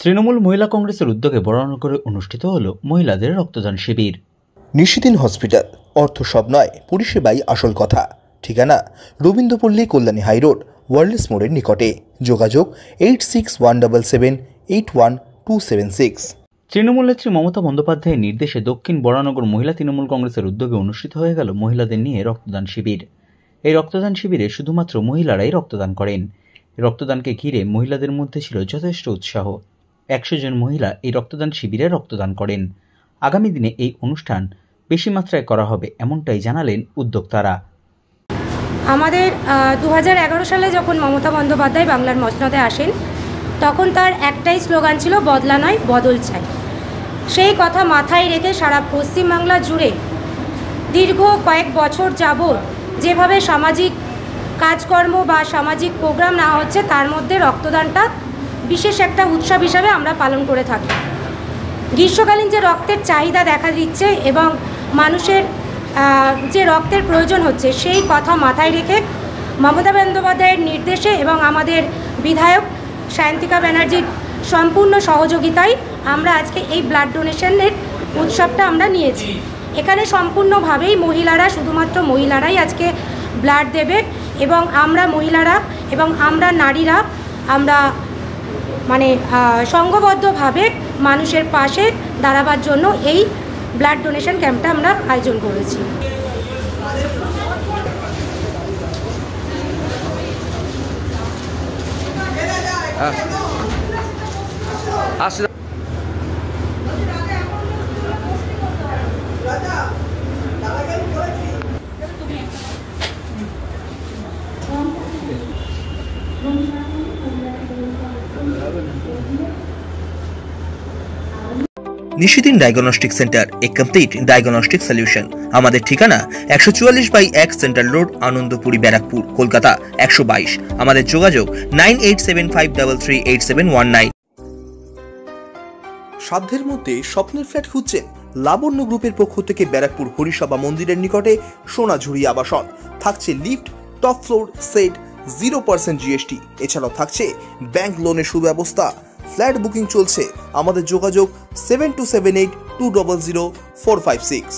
তৃণমূল মহিলা কংগ্রেসের উদ্যোগে বরানগরে অনুষ্ঠিত হল মহিলাদের রক্তদান শিবির। নিশিদিন হসপিটাল, অর্থ সব নয়, পরিষেবাই আসল কথা। ঠিকানা রবীন্দ্রপল্লী, কল্যাণী হাইরোড, ওয়ার্ল্ডস মোড়ের নিকটে। যোগাযোগ 8617781276। তৃণমূল নেত্রী মমতা বন্দ্যোপাধ্যায়ের নির্দেশে দক্ষিণ বরানগর মহিলা তৃণমূল কংগ্রেসের উদ্যোগে অনুষ্ঠিত হয়ে গেল মহিলাদের নিয়ে রক্তদান শিবির। এই রক্তদান শিবিরে শুধুমাত্র মহিলারাই রক্তদান করেন। রক্তদানকে ঘিরে মহিলাদের মধ্যে ছিল যথেষ্ট উৎসাহ। 100 জন মহিলা এই রক্তদান শিবিরে রক্তদান করেন। আগামী দিনে এই অনুষ্ঠান বেশি মাত্রায় করা হবে, এমনটাই জানালেন উদ্যোক্তারা। আমাদের 2011 সালে যখন মমতা বন্দ্যোপাধ্যায় বাংলার মসনদে আসেন, তখন তার একটাই স্লোগান ছিল, বদলা নয় বদল চাই। সেই কথা মাথায় রেখে সারা পশ্চিমবাংলা জুড়ে দীর্ঘ কয়েক বছর যাবৎ যেভাবে সামাজিক কাজকর্ম বা সামাজিক প্রোগ্রাম নেওয়া হচ্ছে, তার মধ্যে রক্তদানটা বিশেষ একটা উৎসব হিসাবে আমরা পালন করে থাকি। গ্রীষ্মকালীন যে রক্তের চাহিদা দেখা দিচ্ছে এবং মানুষের যে রক্তের প্রয়োজন হচ্ছে, সেই কথা মাথায় রেখে মমতা বন্দ্যোপাধ্যায়ের নির্দেশে এবং আমাদের বিধায়ক সায়ন্তিকা ব্যানার্জির সম্পূর্ণ সহযোগিতায় আমরা আজকে এই ব্লাড ডোনেশনের উৎসবটা আমরা নিয়েছি। এখানে সম্পূর্ণভাবেই মহিলারা, শুধুমাত্র মহিলারাই আজকে ব্লাড দেবে এবং আমরা মহিলারা এবং আমরা নারীরা আমরা সংঘবদ্ধভাবে মানুষের পাশে দাঁড়াবার জন্য এই ব্লাড ডোনেশন ক্যাম্পটা আমরা আয়োজন করেছি। নিশিদিন ডায়াগনস্টিক সেন্টার, এ কমপ্লিট ডায়াগনস্টিক সলিউশন। আমাদের ঠিকানা 144/1 সেন্ট্রাল রোড, আনন্দপুরি, ব্যারাকপুর, কলকাতা 122। আমাদের যোগাযোগ 9875338719। সাধ্যের মধ্যে স্বপ্নের ফ্ল্যাট খুঁজছেন? লাবণ্য গ্রুপের পক্ষ থেকে ব্যারাকপুর হরিসভা মন্দিরের নিকটে সোনাঝুরি আবাসন। থাকছে lift, top floor, set, 0% GST। এছাড়াও থাকছে ব্যাংক লোনের সুব্যবস্থা। ফ্ল্যাট বুকিং চলছে। আমাদের যোগাযোগ 7278200456।